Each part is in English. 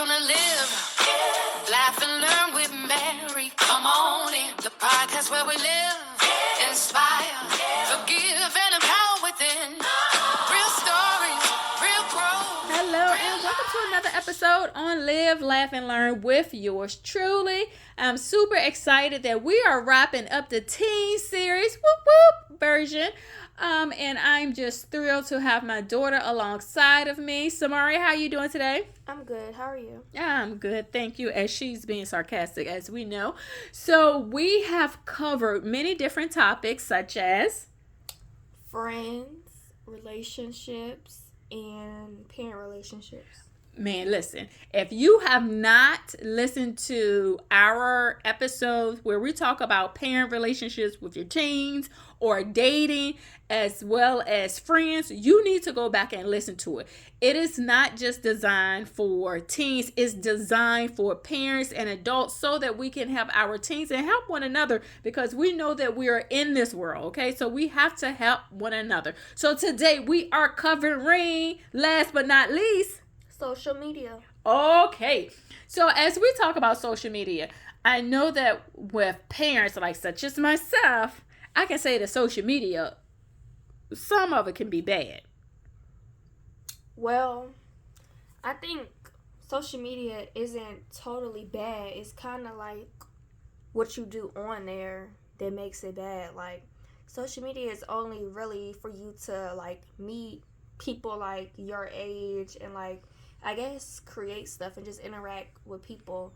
gonna live, laugh and learn with Mary. Come on in, the podcast where we live, inspire, forgive, and empower within. Real stories, real growth. Hello and welcome to another episode on Live, Laugh, and Learn with yours truly. I'm super excited that we are wrapping up the teen series, version. And I'm just thrilled to have my daughter alongside of me. Samari, how are you doing today? I'm good. How are you? I'm good, thank you, as she's being sarcastic, as we know. So we have covered many different topics, such as Friends, relationships, and parent relationships. Man, listen, if you have not listened to our episodes where we talk about parent relationships with your teens or dating as well as friends, you need to go back and listen to it. It is not just designed for teens, it's designed for parents and adults so that we can help our teens and help one another, because we know that we are in this world, okay? So we have to help one another. So today we are covering, last but not least, social media. Okay, so as we talk about social media, I know that with parents like such as myself, I can say that social media, some of it can be bad. Well, I think social media isn't totally bad. It's kind of like what you do on there that makes it bad. Like, social media is only really for you to like meet people like your age and like, I guess, create stuff and just interact with people.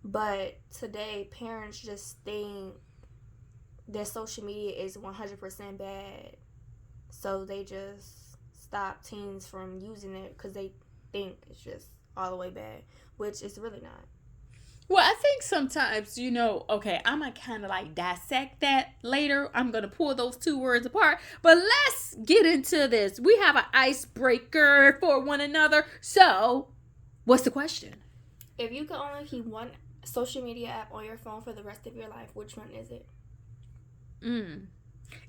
But today, parents just think that social media is 100% bad. So they just stop teens from using it because they think it's just all the way bad, which is really not. Well, I think sometimes, okay, I'm going to kind of like dissect that later. I'm going to pull those two words apart. But let's get into this. We have an icebreaker for one another. So, what's the question? If you could only keep one social media app on your phone for the rest of your life, which one is it?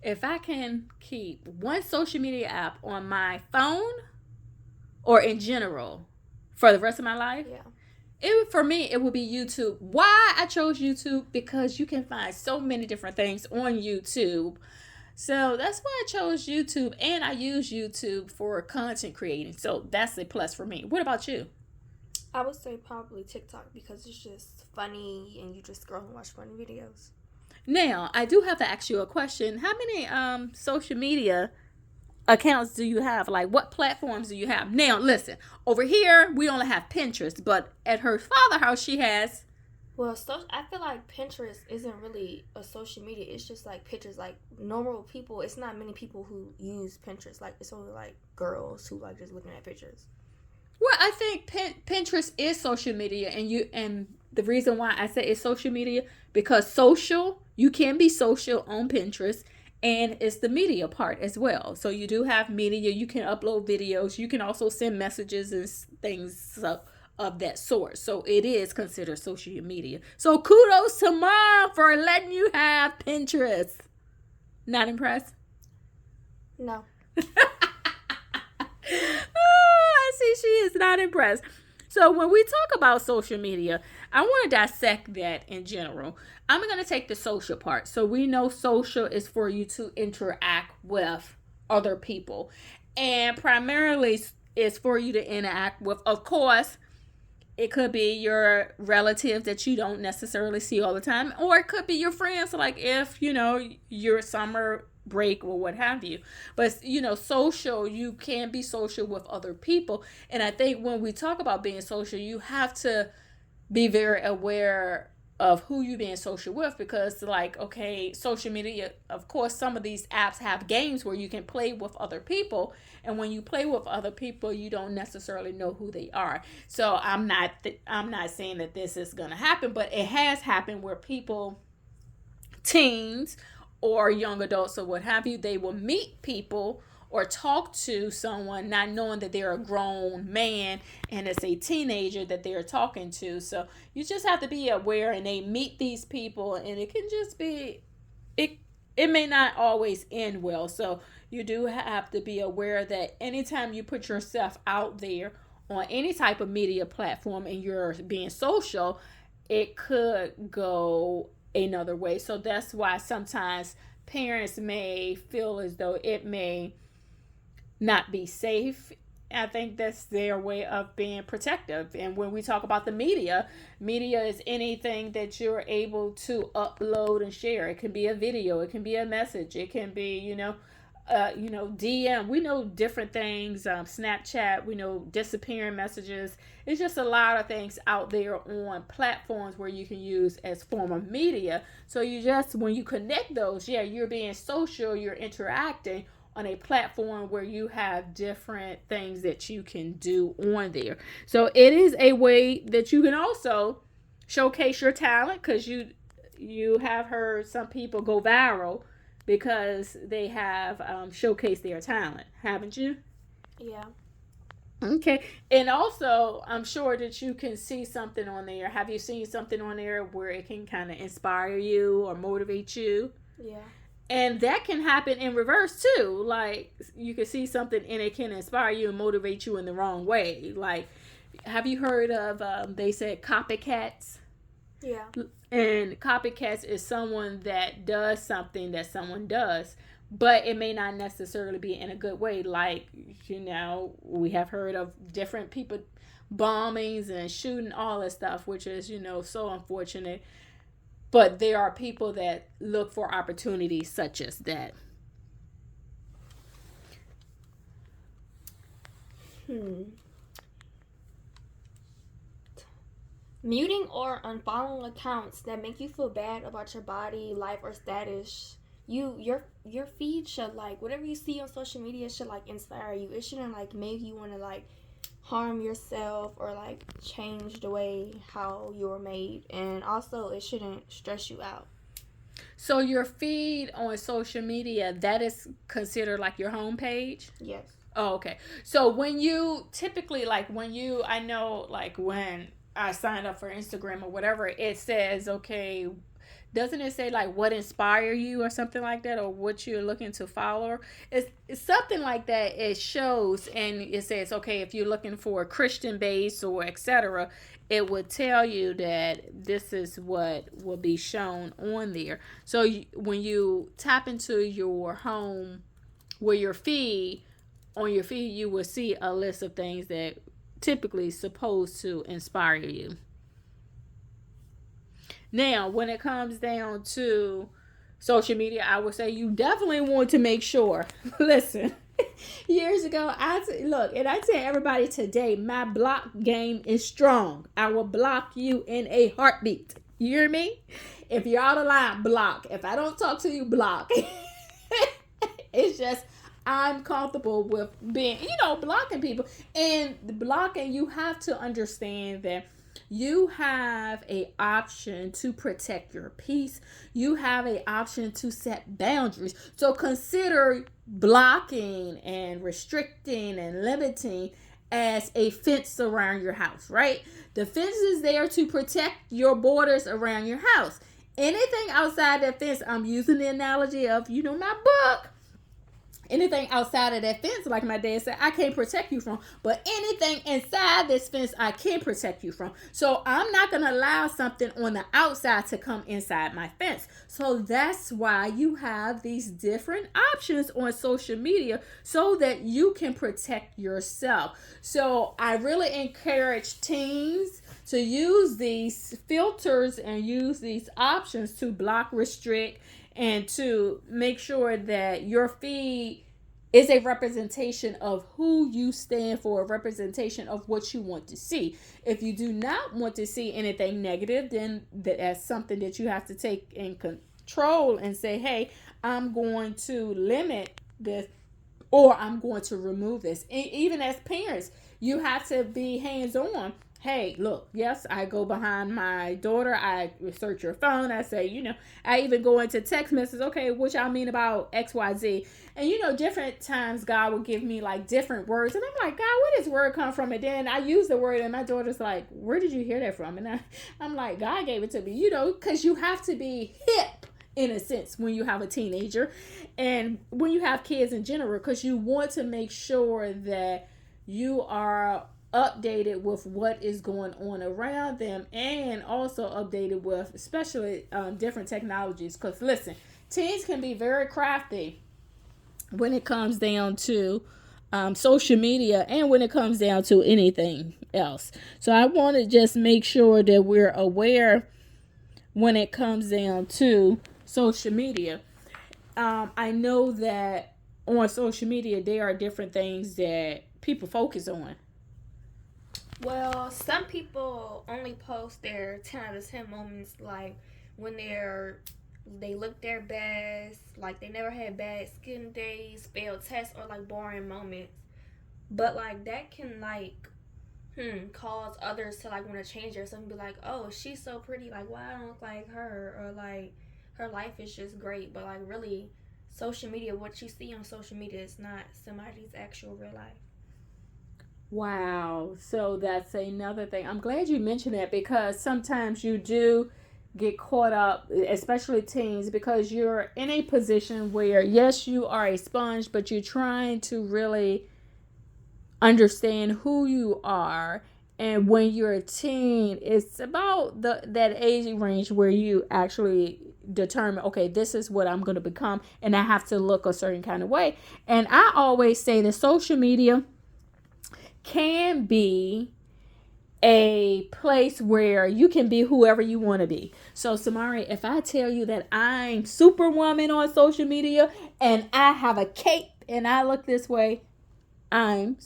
If I can keep one social media app on my phone or in general for the rest of my life, Yeah. For me, it would be YouTube. Why I chose YouTube? Because you can find so many different things on YouTube. So that's why I chose YouTube, and I use YouTube for content creating. So that's a plus for me. What about you? I would say probably TikTok because it's just funny and you just scroll and watch funny videos. Now, I do have to ask you a question. How many social media accounts do you have? Like, what platforms do you have? Now, listen, over here, we only have Pinterest, but at her father's house, she has... Well, I feel like Pinterest isn't really a social media. It's just like pictures. Like, normal people, it's not many people who use Pinterest. Like, it's only like girls who like just looking at pictures. Well, I think Pinterest is social media, and the reason why I say it's social media, because you can be social on Pinterest, and it's the media part as well. So you do have media, you can upload videos, you can also send messages and things of that sort. So it is considered social media. So kudos to Mom for letting you have Pinterest. Not impressed? No. I see she is not impressed. So when we talk about social media, I want to dissect that in general. I'm going to take the social part. So we know social is for you to interact with other people. And primarily is for you to interact with, of course, it could be your relative that you don't necessarily see all the time. Or it could be your friends, like if, your summer break or what have you. But social, you can be social with other people, and I think when we talk about being social, you have to be very aware of who you being social with, because like, okay, social media, of course, some of these apps have games where you can play with other people, and when you play with other people, you don't necessarily know who they are. So I'm not saying that this is going to happen, but it has happened where people, teens or young adults or what have you, they will meet people or talk to someone not knowing that they're a grown man and it's a teenager that they're talking to. So you just have to be aware, and they meet these people, and it can just be, it may not always end well. So you do have to be aware that anytime you put yourself out there on any type of media platform and you're being social, it could go another way. So that's why sometimes parents may feel as though it may not be safe. I think that's their way of being protective. And when we talk about the media is anything that you're able to upload and share. It can be a video, it can be a message, it can be, DM. We know different things. Snapchat. We know disappearing messages. It's just a lot of things out there on platforms where you can use as form of media. So when you connect those, you're being social. You're interacting on a platform where you have different things that you can do on there. So it is a way that you can also showcase your talent, because you have heard some people go viral because they have showcased their talent, haven't you? Yeah. Okay. And also, I'm sure that you can see something on there. Have you seen something on there where it can kind of inspire you or motivate you? Yeah. And that can happen in reverse too. Like, you can see something and it can inspire you and motivate you in the wrong way. Like, have you heard of, they said copycats? Yeah. And copycats is someone that does something that someone does, but it may not necessarily be in a good way. Like, we have heard of different people bombings and shooting, all this stuff, which is, so unfortunate. But there are people that look for opportunities such as that. Muting or unfollowing accounts that make you feel bad about your body, life, or status. Your feed should, like, whatever you see on social media should, like, inspire you. It shouldn't, like, make you want to, like, harm yourself or, like, change the way how you were made. And also, it shouldn't stress you out. So your feed on social media, that is considered like your homepage? Yes. Oh, okay. So when you typically, like, I know, like, when I signed up for Instagram or whatever, it says, okay, doesn't it say like what inspire you or something like that, or what you're looking to follow? It's something like that. It shows, and it says, okay, if you're looking for a Christian base or etc., it would tell you that this is what will be shown on there. So when you tap into your home, where your feed, on your feed, you will see a list of things that typically supposed to inspire you. Now, when it comes down to social media, I would say you definitely want to make sure. Listen, years ago, I tell everybody today, my block game is strong. I will block you in a heartbeat. You hear me? If you're out of line, block. If I don't talk to you, block. It's just, I'm comfortable with being, blocking people. And blocking, you have to understand that you have a option to protect your peace. You have a option to set boundaries. So consider blocking and restricting and limiting as a fence around your house, right? The fence is there to protect your borders around your house. Anything outside that fence, I'm using the analogy of, my book. Anything outside of that fence, like my dad said, I can't protect you from. But anything inside this fence, I can protect you from. So I'm not going to allow something on the outside to come inside my fence. So that's why you have these different options on social media so that you can protect yourself. So I really encourage teens to use these filters and use these options to block, restrict, and to make sure that your feed is a representation of who you stand for, a representation of what you want to see. If you do not want to see anything negative, then that's something that you have to take in control and say, hey, I'm going to limit this, or I'm going to remove this. And even as parents, you have to be hands-on. Hey, look, yes, I go behind my daughter. I search your phone. I say, I even go into text messages. Okay, what y'all mean about XYZ? And, different times God will give me like different words. And I'm like, God, where does this word come from? And then I use the word and my daughter's like, where did you hear that from? And I'm like, God gave it to me, because you have to be hip in a sense when you have a teenager and when you have kids in general, because you want to make sure that you are updated with what is going on around them, and also updated with especially different technologies. Because listen, teens can be very crafty when it comes down to social media, and when it comes down to anything else. So I want to just make sure that we're aware when it comes down to social media. I know that on social media there are different things that people focus on. Well, some people only post their 10 out of 10 moments, like when they look their best, like they never had bad skin days, failed tests, or like boring moments. But like that can like cause others to like want to change her. Some be like, oh, she's so pretty, like why I don't look like her, or like her life is just great. But like really, social media, what you see on social media is not somebody's actual real life. Wow. So that's another thing. I'm glad you mentioned that, because sometimes you do get caught up, especially teens, because you're in a position where, yes, you are a sponge, but you're trying to really understand who you are. And when you're a teen, it's about that age range where you actually determine, okay, this is what I'm going to become, and I have to look a certain kind of way. And I always say that social media can be a place where you can be whoever you want to be. So Samari, if I tell you that I'm Superwoman on social media and I have a cape and I look this way, I'm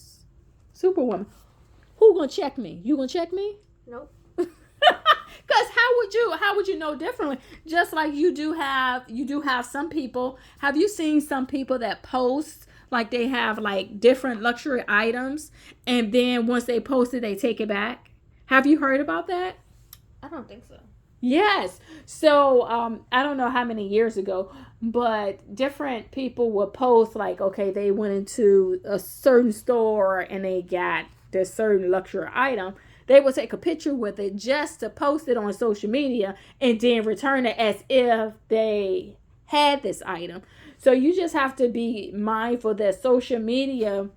Superwoman. Who gonna check me? You gonna check me? Nope. Because how would you know differently? Just like you do have some people. Have you seen some people that post like they have like different luxury items, and then once they post it, they take it back? Have you heard about that? I don't think so. Yes. So I don't know how many years ago, but different people would post like, okay, they went into a certain store and they got this certain luxury item. They would take a picture with it just to post it on social media and then return it as if they had this item. So you just have to be mindful that social media,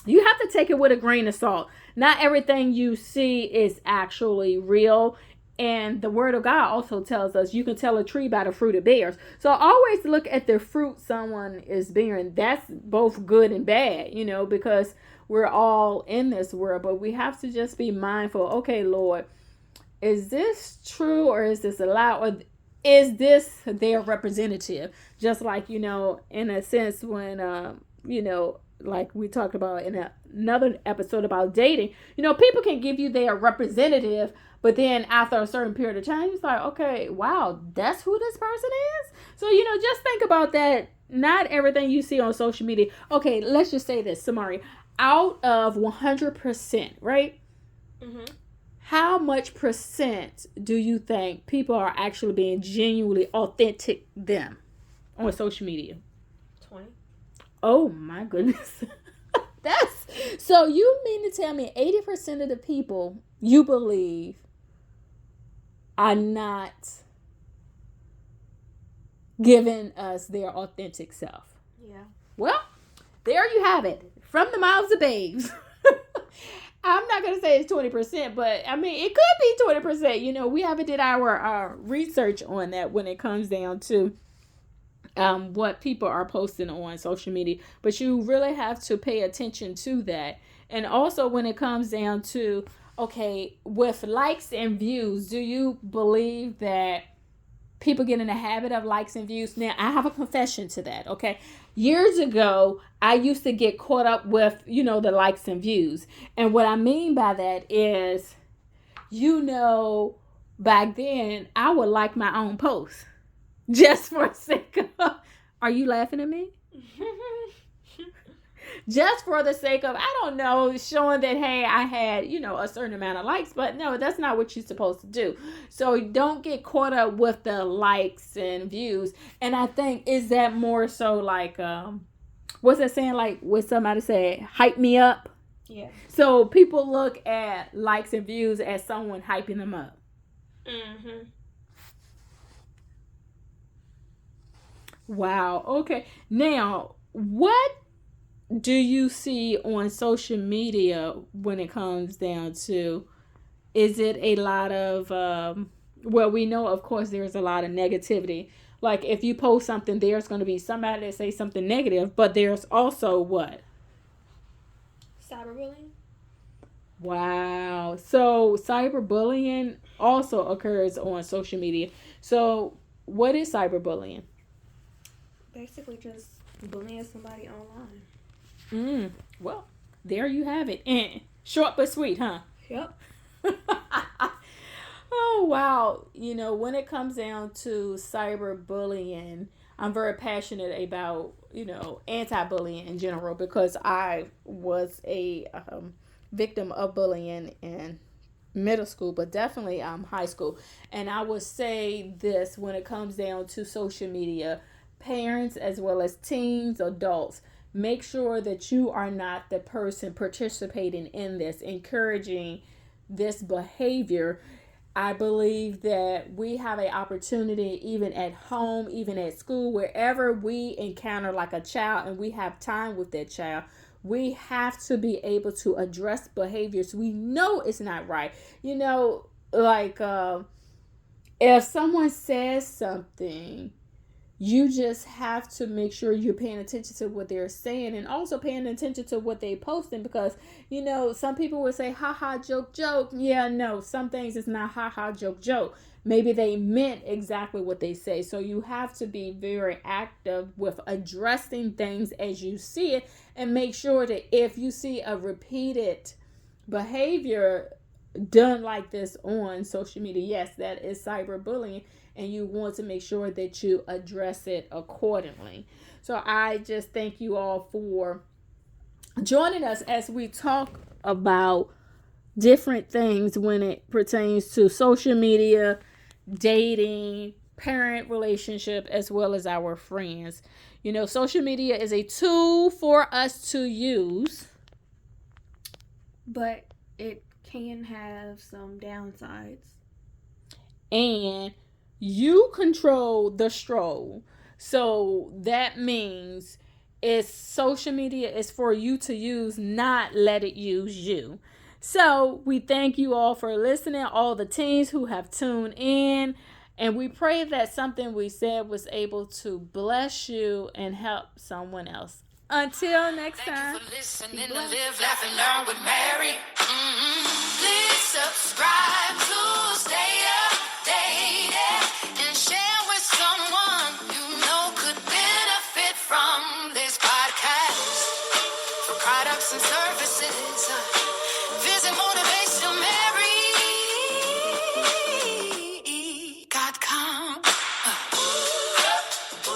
you have to take it with a grain of salt. Not everything you see is actually real. And the word of God also tells us you can tell a tree by the fruit it bears. So always look at the fruit someone is bearing. That's both good and bad, because we're all in this world. But we have to just be mindful. Okay, Lord, is this true, or is this a lie, or is this their representative? Just like, in a sense, when, like we talked about in another episode about dating, people can give you their representative, but then after a certain period of time, it's like, okay, wow, that's who this person is. So, just think about that. Not everything you see on social media. Okay, let's just say this, Samari. Out of 100%, right? Mm-hmm. How much percent do you think people are actually being genuinely authentic them on social media? 20. Oh my goodness. That's so you mean to tell me 80% of the people you believe are not giving us their authentic self? Yeah. Well, there you have it. From the mouths of babes. I'm not going to say it's 20%, but I mean, it could be 20%. We haven't did our research on that when it comes down to what people are posting on social media. But you really have to pay attention to that. And also when it comes down to, okay, with likes and views, do you believe that people get in the habit of likes and views? Now, I have a confession to that, okay? Years ago, I used to get caught up with, the likes and views. And what I mean by that is, back then, I would like my own posts. Just for a sake of, are you laughing at me? Just for the sake of, I don't know, showing that, hey, I had, a certain amount of likes. But no, that's not what you're supposed to do. So don't get caught up with the likes and views. And I think, is that more so like, what's that saying? Like when somebody say, hype me up? Yeah. So people look at likes and views as someone hyping them up. Mm-hmm. Wow. Okay. Now, what do you see on social media when it comes down to, is it a lot of, well, we know, of course, there's a lot of negativity. Like if you post something, there's going to be somebody that say something negative, but there's also what? Cyberbullying. Wow. So cyberbullying also occurs on social media. So what is cyberbullying? Basically, just bullying somebody online. Well, there you have it. Short but sweet, huh? Yep. Oh, wow. When it comes down to cyberbullying, I'm very passionate about, anti-bullying in general because I was a victim of bullying in middle school, but definitely high school. And I would say this when it comes down to social media, parents as well as teens, adults, make sure that you are not the person participating in this, encouraging this behavior. I believe that we have an opportunity, even at home, even at school, wherever we encounter like a child and we have time with that child, we have to be able to address behaviors we know it's not right. Like if someone says something, you just have to make sure you're paying attention to what they're saying and also paying attention to what they posting because, some people would say, ha ha, joke, joke. Yeah, no, some things is not ha ha, joke, joke. Maybe they meant exactly what they say. So you have to be very active with addressing things as you see it and make sure that if you see a repeated behavior done like this on social media, yes, that is cyberbullying. And you want to make sure that you address it accordingly. So I just thank you all for joining us as we talk about different things when it pertains to social media, dating, parent relationship, as well as our friends. Social media is a tool for us to use, but it can have some downsides. And you control the stroll. So that means social media is for you to use, not let it use you. So we thank you all for listening, all the teens who have tuned in. And we pray that something we said was able to bless you and help someone else. Until next time. Thank you for listening to Live, Laugh, and Learn with Mary.